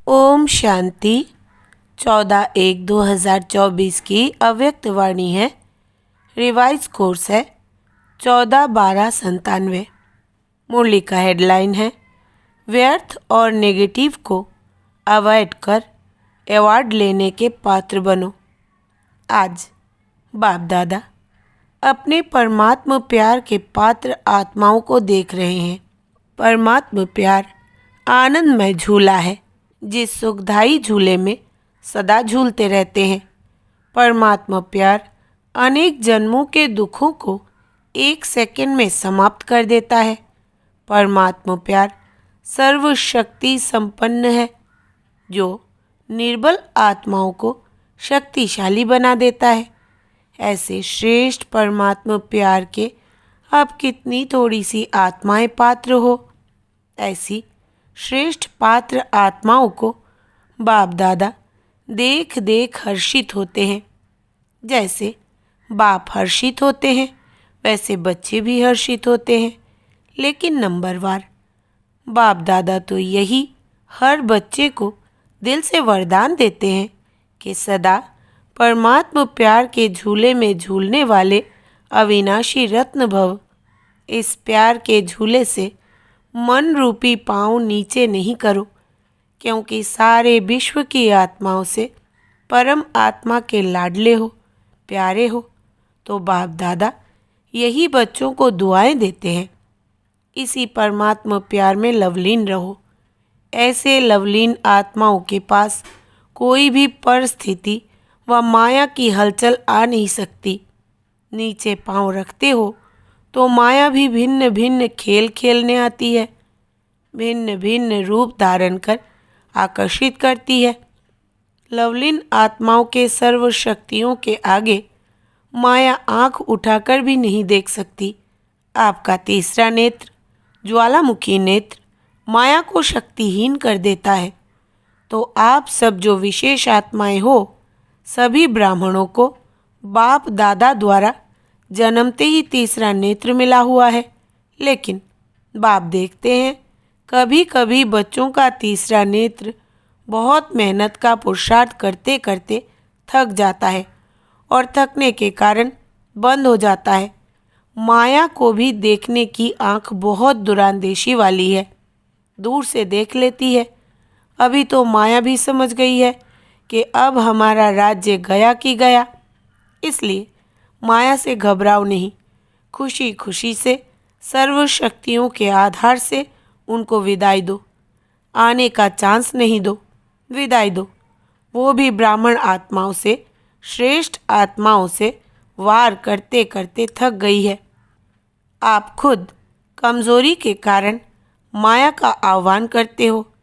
ओम शांति। 14/1/2024 की अव्यक्त वाणी है। रिवाइज कोर्स है 14/12/97। मुरली का हेडलाइन है व्यर्थ और नेगेटिव को अवॉइड कर अवार्ड लेने के पात्र बनो। आज बाप दादा अपने परमात्मा प्यार के पात्र आत्माओं को देख रहे हैं। परमात्मा प्यार आनंदमय झूला है जिस सुखदायी झूले में सदा झूलते रहते हैं। परमात्मा प्यार अनेक जन्मों के दुखों को एक सेकंड में समाप्त कर देता है। परमात्मा प्यार सर्वशक्ति संपन्न है जो निर्बल आत्माओं को शक्तिशाली बना देता है। ऐसे श्रेष्ठ परमात्मा प्यार के अब कितनी थोड़ी सी आत्माएं पात्र हो। ऐसी श्रेष्ठ पात्र आत्माओं को बाप दादा देख देख हर्षित होते हैं। जैसे बाप हर्षित होते हैं वैसे बच्चे भी हर्षित होते हैं, लेकिन नंबरवार। बाप दादा तो यही हर बच्चे को दिल से वरदान देते हैं कि सदा परमात्मा प्यार के झूले में झूलने वाले अविनाशी रत्न भव। इस प्यार के झूले से मन रूपी पाँव नीचे नहीं करो, क्योंकि सारे विश्व की आत्माओं से परम आत्मा के लाडले हो, प्यारे हो। तो बाप दादा यही बच्चों को दुआएं देते हैं, इसी परमात्मा प्यार में लवलीन रहो। ऐसे लवलीन आत्माओं के पास कोई भी परिस्थिति व माया की हलचल आ नहीं सकती। नीचे पाँव रखते हो तो माया भी भिन्न भिन्न खेल खेलने आती है, भिन्न भिन्न रूप धारण कर आकर्षित करती है। लवलीन आत्माओं के सर्व शक्तियों के आगे माया आंख उठाकर भी नहीं देख सकती। आपका तीसरा नेत्र, ज्वालामुखी नेत्र, माया को शक्तिहीन कर देता है। तो आप सब जो विशेष आत्माएं हो, सभी ब्राह्मणों को बाप दादा द्वारा जन्मते ही तीसरा नेत्र मिला हुआ है। लेकिन बाप देखते हैं कभी कभी बच्चों का तीसरा नेत्र बहुत मेहनत का पुरुषार्थ करते करते थक जाता है और थकने के कारण बंद हो जाता है। माया को भी देखने की आंख बहुत दुरांदेशी वाली है, दूर से देख लेती है। अभी तो माया भी समझ गई है कि अब हमारा राज्य गया कि गया, इसलिए माया से घबराओ नहीं। खुशी खुशी से सर्व शक्तियों के आधार से उनको विदाई दो, आने का चांस नहीं दो, विदाई दो। वो भी ब्राह्मण आत्माओं से, श्रेष्ठ आत्माओं से वार करते करते थक गई है। आप खुद कमज़ोरी के कारण माया का आह्वान करते हो,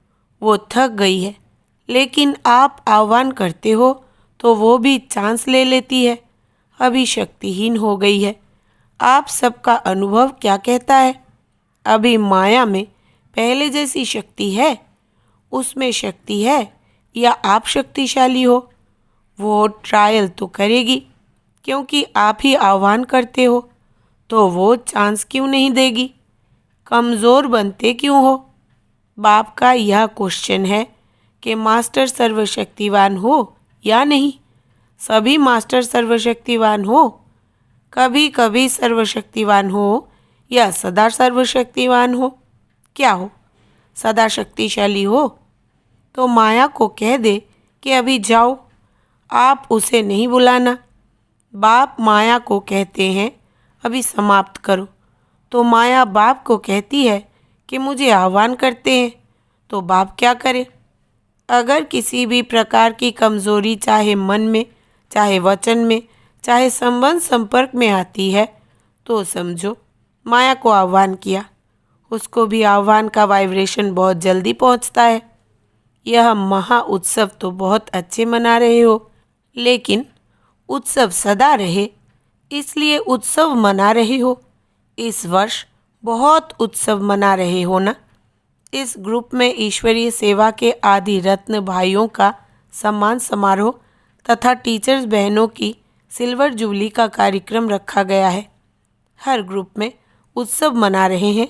वो थक गई है, लेकिन आप आह्वान करते हो तो वो भी चांस ले लेती है, अभी शक्तिहीन हो गई है। आप सबका अनुभव क्या कहता है? अभी माया में पहले जैसी शक्ति है? उसमें शक्ति है या आप शक्तिशाली हो? वो ट्रायल तो करेगी, क्योंकि आप ही आह्वान करते हो, तो वो चांस क्यों नहीं देगी? कमज़ोर बनते क्यों हो? बाप का यह क्वेश्चन है कि मास्टर सर्वशक्तिवान हो या नहीं। सभी मास्टर सर्वशक्तिवान हो? कभी कभी सर्वशक्तिवान हो या सदा सर्वशक्तिवान हो? क्या हो? सदा शक्तिशाली हो तो माया को कह दे कि अभी जाओ, आप उसे नहीं बुलाना। बाप माया को कहते हैं अभी समाप्त करो, तो माया बाप को कहती है कि मुझे आह्वान करते हैं, तो बाप क्या करे? अगर किसी भी प्रकार की कमज़ोरी चाहे मन में, चाहे वचन में, चाहे संबंध संपर्क में आती है, तो समझो माया को आह्वान किया। उसको भी आह्वान का वाइब्रेशन बहुत जल्दी पहुंचता है। यह महा उत्सव तो बहुत अच्छे मना रहे हो, लेकिन उत्सव सदा रहे इसलिए उत्सव मना रहे हो। इस वर्ष बहुत उत्सव मना रहे हो ना। इस ग्रुप में ईश्वरीय सेवा के आदि रत्न भाइयों का सम्मान समारोह तथा टीचर्स बहनों की सिल्वर जुबली का कार्यक्रम रखा गया है। हर ग्रुप में उत्सव मना रहे हैं,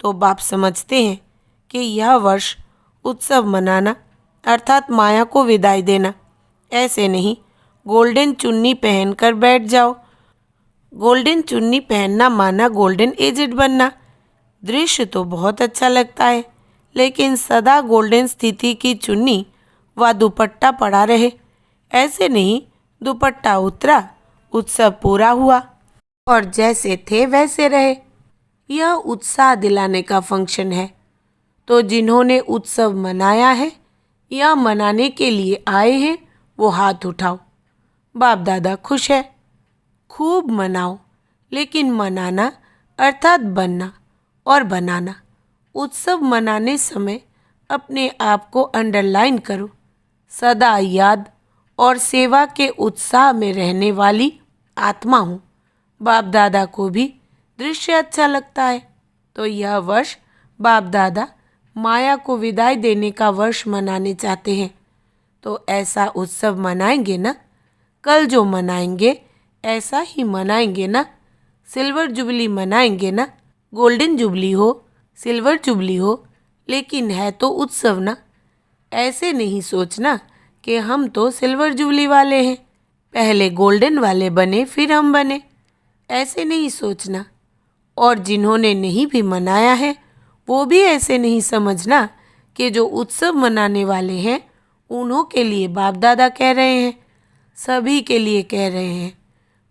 तो बाप समझते हैं कि यह वर्ष उत्सव मनाना अर्थात माया को विदाई देना। ऐसे नहीं गोल्डन चुन्नी पहनकर बैठ जाओ। गोल्डन चुन्नी पहनना माना गोल्डन एजेड बनना। दृश्य तो बहुत अच्छा लगता है, लेकिन सदा गोल्डन स्थिति की चुन्नी व दुपट्टा पड़ा रहे। ऐसे नहीं, दुपट्टा उतरा, उत्सव पूरा हुआ और जैसे थे वैसे रहे। यह उत्साह दिलाने का फंक्शन है। तो जिन्होंने उत्सव मनाया है या मनाने के लिए आए हैं, वो हाथ उठाओ। बाप दादा खुश है, खूब मनाओ। लेकिन मनाना अर्थात बनना और बनाना। उत्सव मनाने समय अपने आप को अंडरलाइन करो। सदा याद और सेवा के उत्साह में रहने वाली आत्मा हूँ। बाप दादा को भी दृश्य अच्छा लगता है, तो यह वर्ष बाप दादा माया को विदाई देने का वर्ष मनाने चाहते हैं। तो ऐसा उत्सव मनाएंगे ना? कल जो मनाएंगे ऐसा ही मनाएंगे ना? सिल्वर जुबली मनाएंगे ना? गोल्डन जुबली हो, सिल्वर जुबली हो, लेकिन है तो उत्सव ना। ऐसे नहीं सोचना कि हम तो सिल्वर जुबली वाले हैं, पहले गोल्डन वाले बने फिर हम बने। ऐसे नहीं सोचना। और जिन्होंने नहीं भी मनाया है वो भी ऐसे नहीं समझना कि जो उत्सव मनाने वाले हैं उन्हों के लिए बाप दादा कह रहे हैं, सभी के लिए कह रहे हैं।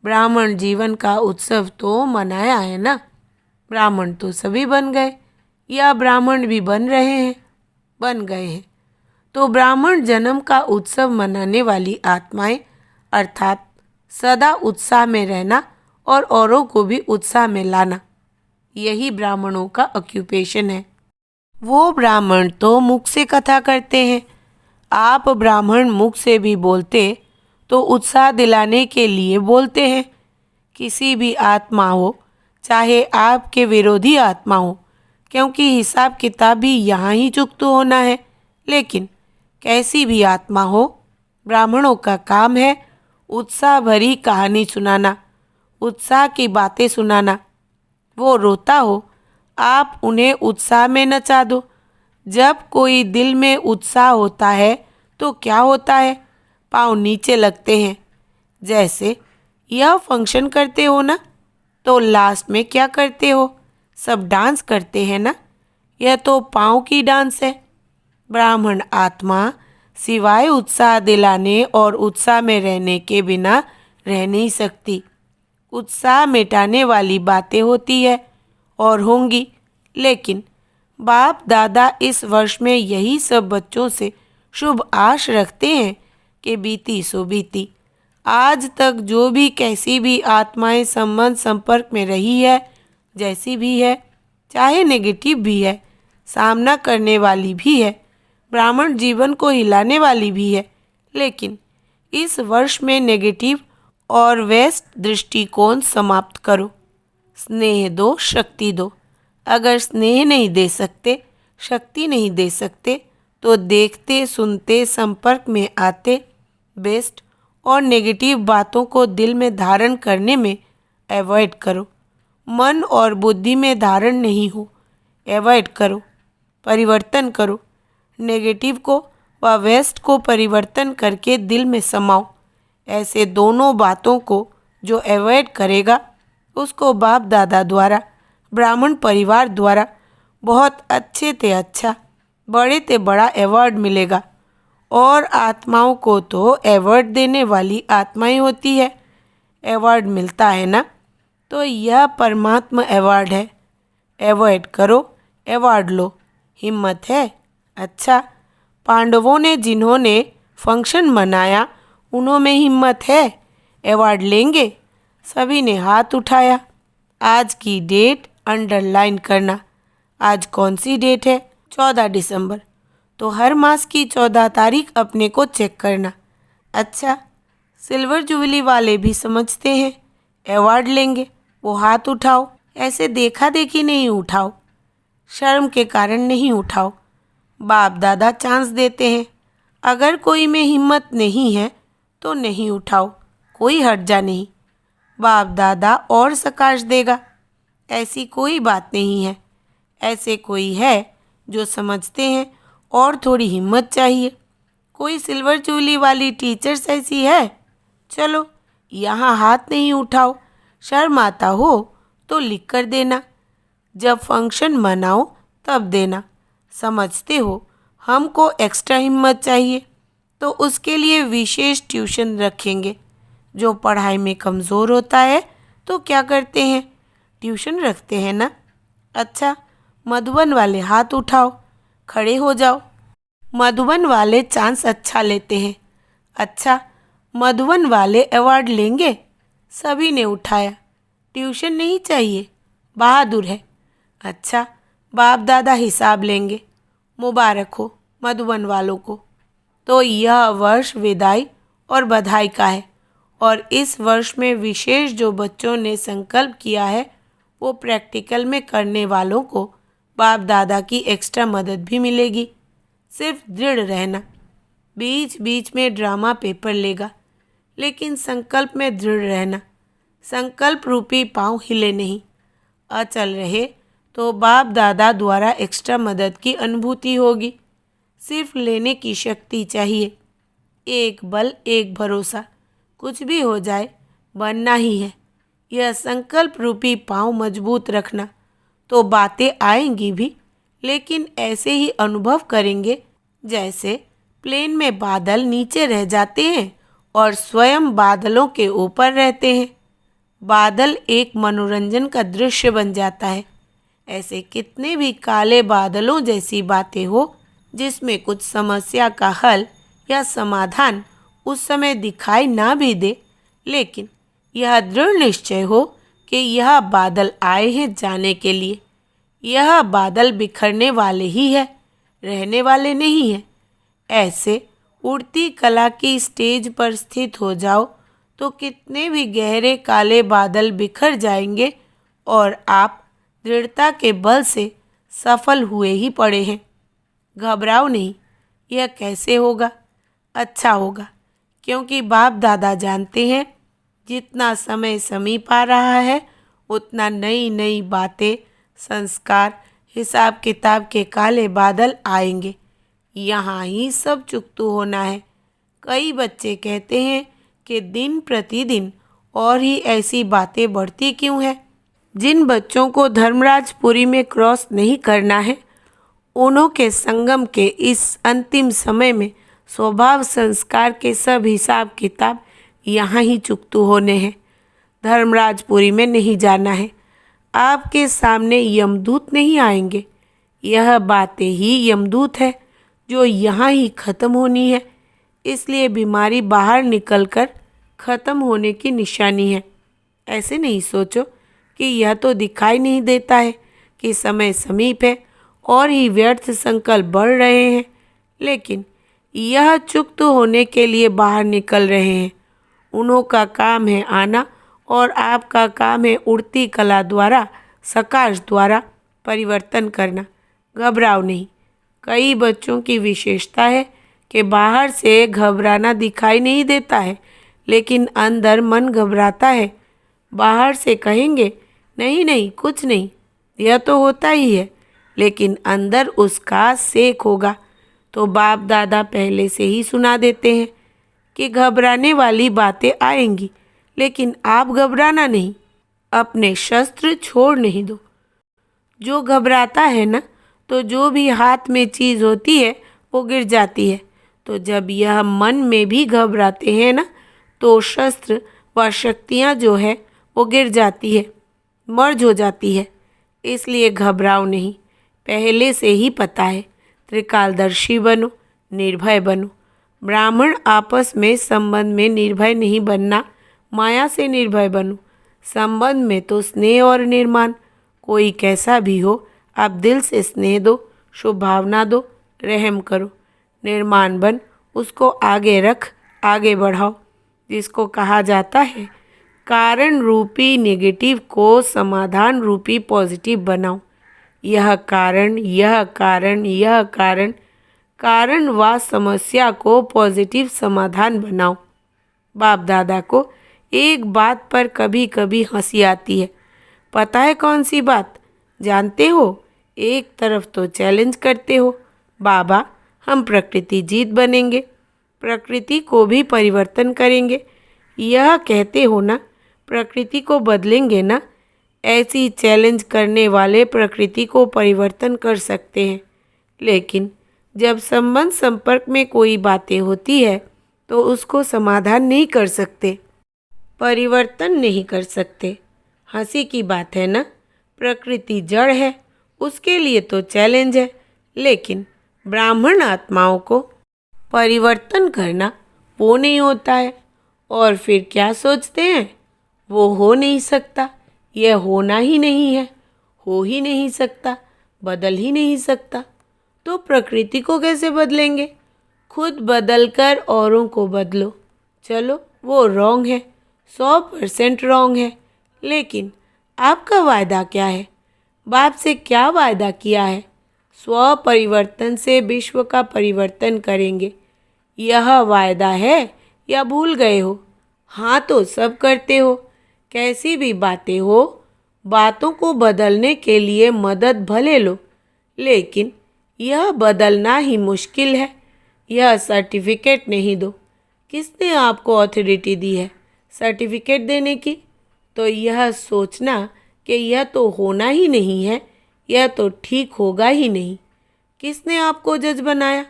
ब्राह्मण जीवन का उत्सव तो मनाया है ना। ब्राह्मण तो सभी बन गए या ब्राह्मण भी बन रहे हैं, बन गए हैं। तो ब्राह्मण जन्म का उत्सव मनाने वाली आत्माएं अर्थात सदा उत्साह में रहना और औरों को भी उत्साह में लाना, यही ब्राह्मणों का ऑक्यूपेशन है। वो ब्राह्मण तो मुख से कथा करते हैं, आप ब्राह्मण मुख से भी बोलते तो उत्साह दिलाने के लिए बोलते हैं। किसी भी आत्मा हो, चाहे आपके विरोधी आत्मा हो, क्योंकि हिसाब किताब भी यहाँ ही चुकता होना है। लेकिन कैसी भी आत्मा हो, ब्राह्मणों का काम है उत्साह भरी कहानी सुनाना, उत्साह की बातें सुनाना। वो रोता हो, आप उन्हें उत्साह में नचा दो। जब कोई दिल में उत्साह होता है तो क्या होता है, पाँव नीचे लगते हैं। जैसे यह फंक्शन करते हो ना, तो लास्ट में क्या करते हो, सब डांस करते हैं ना। यह तो पाँव की डांस है। ब्राह्मण आत्मा सिवाय उत्साह दिलाने और उत्साह में रहने के बिना रह नहीं सकती। उत्साह मिटाने वाली बातें होती है और होंगी, लेकिन बाप दादा इस वर्ष में यही सब बच्चों से शुभ आश रखते हैं कि बीती सो बीती। आज तक जो भी कैसी भी आत्माएं संबंध संपर्क में रही है, जैसी भी है, चाहे नेगेटिव भी है, सामना करने वाली भी है, ब्राह्मण जीवन को हिलाने वाली भी है, लेकिन इस वर्ष में नेगेटिव और वेस्ट दृष्टिकोण समाप्त करो। स्नेह दो, शक्ति दो। अगर स्नेह नहीं दे सकते, शक्ति नहीं दे सकते, तो देखते सुनते संपर्क में आते बेस्ट और नेगेटिव बातों को दिल में धारण करने में अवॉइड करो। मन और बुद्धि में धारण नहीं हो, अवॉइड करो, परिवर्तन करो। नेगेटिव को व वेस्ट को परिवर्तन करके दिल में समाओ। ऐसे दोनों बातों को जो अवॉइड करेगा उसको बाप दादा द्वारा, ब्राह्मण परिवार द्वारा बहुत अच्छे ते अच्छा, बड़े ते बड़ा अवार्ड मिलेगा। और आत्माओं को तो अवार्ड देने वाली आत्माएं होती है। अवार्ड मिलता है ना, तो यह परमात्मा अवार्ड है। अवॉइड करो, अवार्ड लो। हिम्मत है? अच्छा, पांडवों ने जिन्होंने फंक्शन मनाया उन्होंने हिम्मत है, अवार्ड लेंगे? सभी ने हाथ उठाया। आज की डेट अंडरलाइन करना। आज कौन सी डेट है? 14 दिसंबर। तो हर मास की 14 तारीख अपने को चेक करना। अच्छा, सिल्वर जुबली वाले भी समझते हैं, अवार्ड लेंगे, वो हाथ उठाओ। ऐसे देखा देखी नहीं उठाओ, शर्म के कारण नहीं उठाओ। बाप दादा चांस देते हैं। अगर कोई में हिम्मत नहीं है तो नहीं उठाओ, कोई हर्जा नहीं। बाप दादा और सकाश देगा, ऐसी कोई बात नहीं है। ऐसे कोई है जो समझते हैं और थोड़ी हिम्मत चाहिए, कोई सिल्वर चूली वाली टीचर्स ऐसी है? चलो, यहाँ हाथ नहीं उठाओ, शर्म आता हो तो लिख कर देना, जब फंक्शन मनाओ तब देना। समझते हो हमको एक्स्ट्रा हिम्मत चाहिए तो उसके लिए विशेष ट्यूशन रखेंगे। जो पढ़ाई में कमज़ोर होता है तो क्या करते हैं, ट्यूशन रखते हैं ना। अच्छा, मधुबन वाले हाथ उठाओ, खड़े हो जाओ। मधुबन वाले चांस अच्छा लेते हैं। अच्छा, मधुबन वाले अवार्ड लेंगे। सभी ने उठाया। ट्यूशन नहीं चाहिए, बहादुर है। अच्छा, बाप दादा हिसाब लेंगे। मुबारक हो मधुबन वालों को। तो यह वर्ष विदाई और बधाई का है, और इस वर्ष में विशेष जो बच्चों ने संकल्प किया है वो प्रैक्टिकल में करने वालों को बाप दादा की एक्स्ट्रा मदद भी मिलेगी। सिर्फ दृढ़ रहना। बीच बीच में ड्रामा पेपर लेगा, लेकिन संकल्प में दृढ़ रहना। संकल्प रूपी पाँव हिले नहीं। अचल रहे तो बाप दादा द्वारा एक्स्ट्रा मदद की अनुभूति होगी। सिर्फ लेने की शक्ति चाहिए। एक बल एक भरोसा, कुछ भी हो जाए बनना ही है। यह संकल्प रूपी पाँव मजबूत रखना तो बातें आएंगी भी, लेकिन ऐसे ही अनुभव करेंगे जैसे प्लेन में बादल नीचे रह जाते हैं और स्वयं बादलों के ऊपर रहते हैं। बादल एक मनोरंजन का दृश्य बन जाता है। ऐसे कितने भी काले बादलों जैसी बातें हो जिसमें कुछ समस्या का हल या समाधान उस समय दिखाई ना भी दे, लेकिन यह दृढ़ निश्चय हो कि यह बादल आए हैं जाने के लिए। यह बादल बिखरने वाले ही है, रहने वाले नहीं है। ऐसे उड़ती कला की स्टेज पर स्थित हो जाओ तो कितने भी गहरे काले बादल बिखर जाएंगे और आप दृढ़ता के बल से सफल हुए ही पड़े हैं। घबराओ नहीं। यह कैसे होगा? अच्छा होगा, क्योंकि बाप दादा जानते हैं जितना समय समीप आ रहा है उतना नई नई बातें, संस्कार, हिसाब किताब के काले बादल आएंगे। यहाँ ही सब चुकतू होना है। कई बच्चे कहते हैं कि दिन प्रतिदिन और ही ऐसी बातें बढ़ती क्यों है। जिन बच्चों को धर्मराजपुरी में क्रॉस नहीं करना है, उन्हों के संगम के इस अंतिम समय में स्वभाव संस्कार के सब हिसाब किताब यहाँ ही चुकतू होने हैं। धर्मराजपुरी में नहीं जाना है। आपके सामने यमदूत नहीं आएंगे। यह बातें ही यमदूत है जो यहाँ ही ख़त्म होनी है। इसलिए बीमारी बाहर निकलकर ख़त्म होने की निशानी है। ऐसे नहीं सोचो कि यह तो दिखाई नहीं देता है कि समय समीप है और ही व्यर्थ संकल्प बढ़ रहे हैं, लेकिन यह चुक्त होने के लिए बाहर निकल रहे हैं। उन्हों का काम है आना और आपका काम है उड़ती कला द्वारा, सकाश द्वारा परिवर्तन करना। घबराओ नहीं। कई बच्चों की विशेषता है कि बाहर से घबराना दिखाई नहीं देता है, लेकिन अंदर मन घबराता है। बाहर से कहेंगे नहीं नहीं कुछ नहीं, यह तो होता ही है, लेकिन अंदर उसका सेक होगा। तो बाप दादा पहले से ही सुना देते हैं कि घबराने वाली बातें आएंगी, लेकिन आप घबराना नहीं, अपने शस्त्र छोड़ नहीं दो। जो घबराता है ना, तो जो भी हाथ में चीज़ होती है वो गिर जाती है। तो जब यह मन में भी घबराते हैं ना, तो शस्त्र व शक्तियाँ जो है वो गिर जाती है, मर्ज हो जाती है। इसलिए घबराओ नहीं। पहले से ही पता है। त्रिकालदर्शी बनो, निर्भय बनो। ब्राह्मण आपस में संबंध में निर्भय नहीं बनना, माया से निर्भय बनो। संबंध में तो स्नेह और निर्माण। कोई कैसा भी हो, आप दिल से स्नेह दो, शुभ भावना दो, रहम करो। निर्माण बन, उसको आगे रख, आगे बढ़ाओ। जिसको कहा जाता है कारण रूपी नेगेटिव को समाधान रूपी पॉजिटिव बनाओ। यह कारण, यह कारण, यह कारण, कारण व समस्या को पॉजिटिव समाधान बनाओ। बाप दादा को एक बात पर कभी कभी हंसी आती है। पता है कौन सी बात? जानते हो? एक तरफ तो चैलेंज करते हो, बाबा हम प्रकृति जीत बनेंगे, प्रकृति को भी परिवर्तन करेंगे। यह कहते हो ना, प्रकृति को बदलेंगे ना। ऐसी चैलेंज करने वाले प्रकृति को परिवर्तन कर सकते हैं, लेकिन जब संबंध संपर्क में कोई बातें होती है तो उसको समाधान नहीं कर सकते, परिवर्तन नहीं कर सकते। हंसी की बात है ना, प्रकृति जड़ है, उसके लिए तो चैलेंज है, लेकिन ब्राह्मण आत्माओं को परिवर्तन करना वो नहीं होता है। और फिर क्या सोचते हैं, वो हो नहीं सकता, यह होना ही नहीं है, हो ही नहीं सकता, बदल ही नहीं सकता। तो प्रकृति को कैसे बदलेंगे? खुद बदलकर औरों को बदलो। चलो, वो रॉन्ग है, 100% रॉन्ग है, लेकिन आपका वायदा क्या है? बाप से क्या वायदा किया है? स्व परिवर्तन से विश्व का परिवर्तन करेंगे, यह वायदा है या भूल गए हो? हाँ तो सब करते हो। कैसी भी बातें हो, बातों को बदलने के लिए मदद भले लो, लेकिन यह बदलना ही मुश्किल है। यह सर्टिफिकेट नहीं दो। किसने आपको अथॉरिटी दी है सर्टिफिकेट देने की? तो यह सोचना कि यह तो होना ही नहीं है, यह तो ठीक होगा ही नहीं। किसने आपको जज बनाया?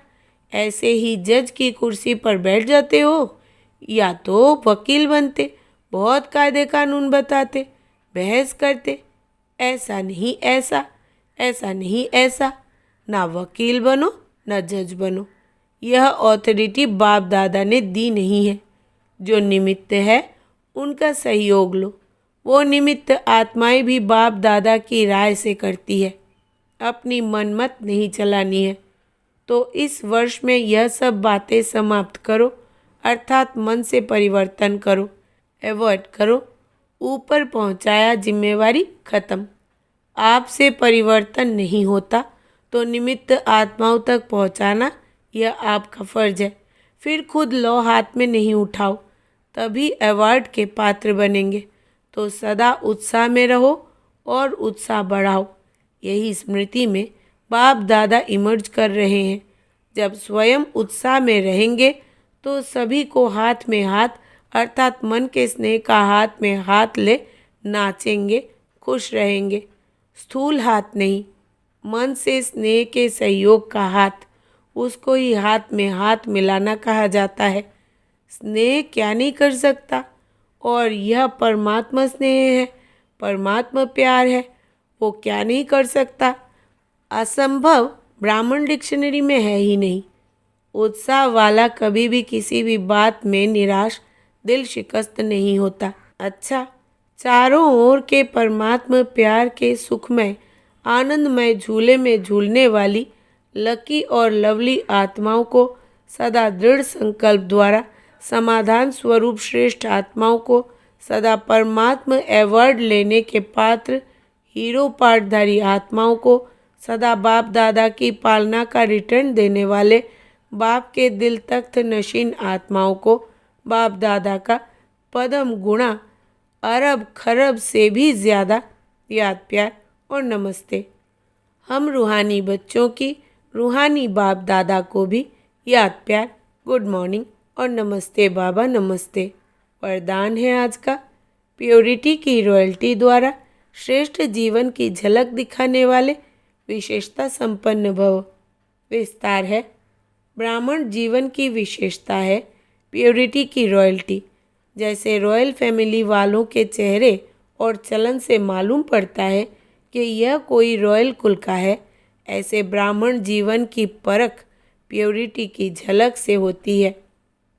ऐसे ही जज की कुर्सी पर बैठ जाते हो, या तो वकील बनते, बहुत कायदे कानून बताते, बहस करते, ऐसा नहीं ऐसा, ऐसा नहीं ऐसा। ना वकील बनो, ना जज बनो। यह अथॉरिटी बाप दादा ने दी नहीं है। जो निमित्त है उनका सहयोग लो। वो निमित्त आत्माएं भी बाप दादा की राय से करती है, अपनी मनमत नहीं चलानी है। तो इस वर्ष में यह सब बातें समाप्त करो, अर्थात मन से परिवर्तन करो, अवॉइड करो। ऊपर पहुंचाया, जिम्मेवारी खत्म। आपसे परिवर्तन नहीं होता तो निमित्त आत्माओं तक पहुंचाना यह आपका फर्ज है। फिर खुद लो हाथ में नहीं उठाओ, तभी अवार्ड के पात्र बनेंगे। तो सदा उत्साह में रहो और उत्साह बढ़ाओ। यही स्मृति में बाप दादा इमर्ज कर रहे हैं। जब स्वयं उत्साह में रहेंगे तो सभी को हाथ में हाथ, अर्थात मन के स्नेह का हाथ में हाथ ले नाचेंगे, खुश रहेंगे। स्थूल हाथ नहीं, मन से स्नेह के सहयोग का हाथ, उसको ही हाथ में हाथ मिलाना कहा जाता है। स्नेह क्या नहीं कर सकता? और यह परमात्मा स्नेह है, परमात्मा प्यार है, वो क्या नहीं कर सकता? असंभव ब्राह्मण डिक्शनरी में है ही नहीं। उत्साह वाला कभी भी किसी भी बात में निराश, दिल शिकस्त नहीं होता। अच्छा, चारों ओर के परमात्मा प्यार के सुखमय आनंदमय झूले में झूलने वाली लकी और लवली आत्माओं को सदा दृढ़ संकल्प द्वारा, समाधान स्वरूप श्रेष्ठ आत्माओं को सदा परमात्मा अवार्ड लेने के पात्र हीरो पाठधारी आत्माओं को सदा बाप दादा की पालना का रिटर्न देने वाले बाप के दिल तख्त नशीन आत्माओं को बाप दादा का पदम गुणा अरब खरब से भी ज़्यादा याद प्यार और नमस्ते। हम रूहानी बच्चों की रूहानी बाप दादा को भी याद प्यार, गुड मॉर्निंग और नमस्ते बाबा नमस्ते। वरदान है आज का, प्योरिटी की रॉयल्टी द्वारा श्रेष्ठ जीवन की झलक दिखाने वाले विशेषता संपन्न भव। विस्तार है, ब्राह्मण जीवन की विशेषता है प्योरिटी की रॉयल्टी। जैसे रॉयल फैमिली वालों के चेहरे और चलन से मालूम पड़ता है कि यह कोई रॉयल कुल का है, ऐसे ब्राह्मण जीवन की परख प्योरिटी की झलक से होती है।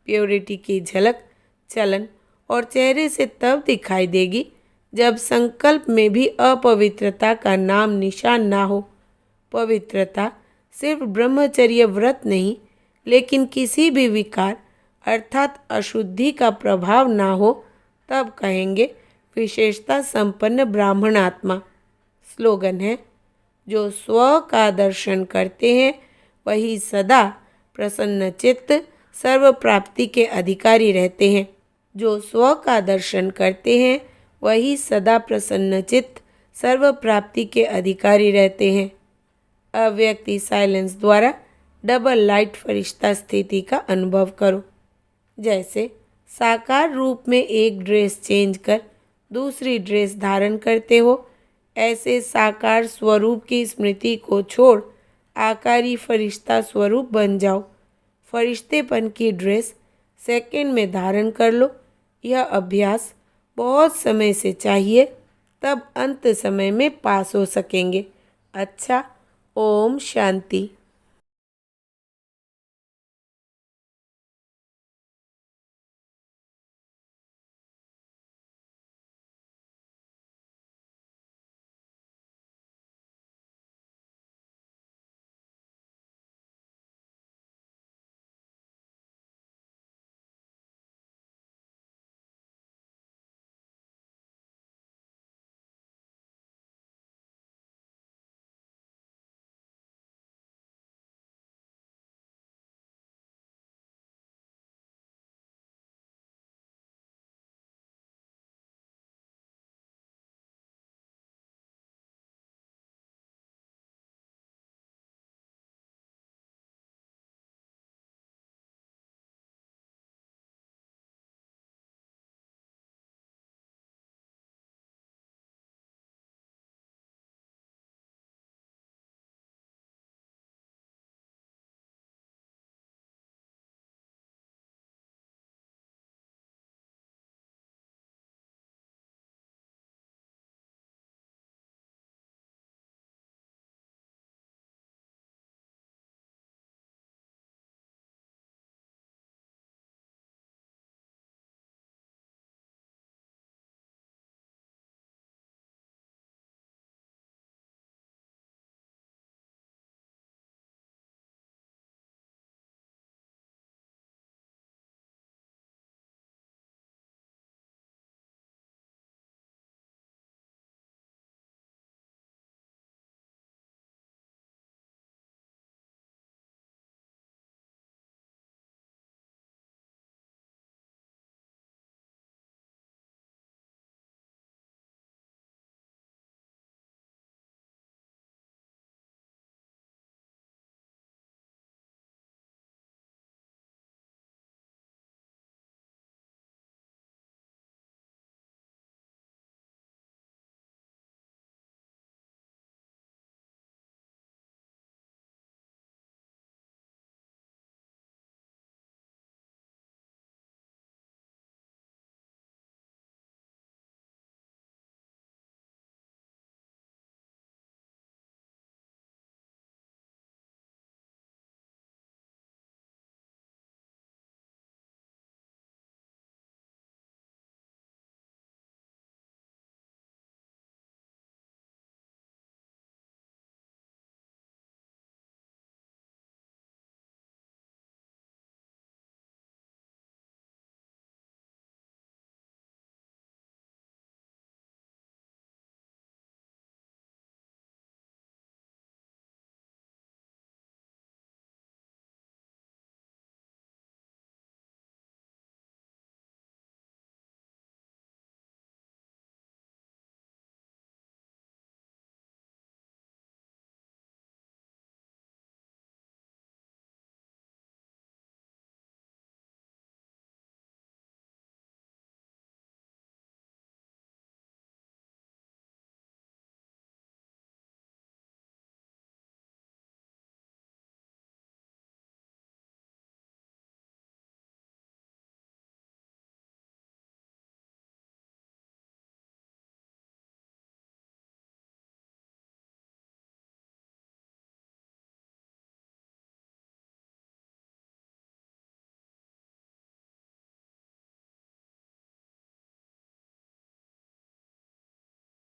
प्योरिटी की झलक चलन और चेहरे से तब दिखाई देगी जब संकल्प में भी अपवित्रता का नाम निशान ना हो। पवित्रता सिर्फ ब्रह्मचर्य व्रत नहीं, लेकिन किसी भी विकार अर्थात अशुद्धि का प्रभाव ना हो, तब कहेंगे विशेषता संपन्न ब्राह्मण आत्मा। स्लोगन है, जो स्व का दर्शन करते हैं वही सदा प्रसन्न चित्त सर्व प्राप्ति के अधिकारी रहते हैं। जो स्व का दर्शन करते हैं वही सदा प्रसन्न चित्त सर्व प्राप्ति के अधिकारी रहते हैं। अव्यक्ति साइलेंस द्वारा डबल लाइट फरिश्ता स्थिति का अनुभव करो। जैसे साकार रूप में एक ड्रेस चेंज कर दूसरी ड्रेस धारण करते हो, ऐसे साकार स्वरूप की स्मृति को छोड़ आकारी फरिश्ता स्वरूप बन जाओ। फरिश्तेपन की ड्रेस सेकंड में धारण कर लो। यह अभ्यास बहुत समय से चाहिए, तब अंत समय में पास हो सकेंगे। अच्छा, ओम शांति।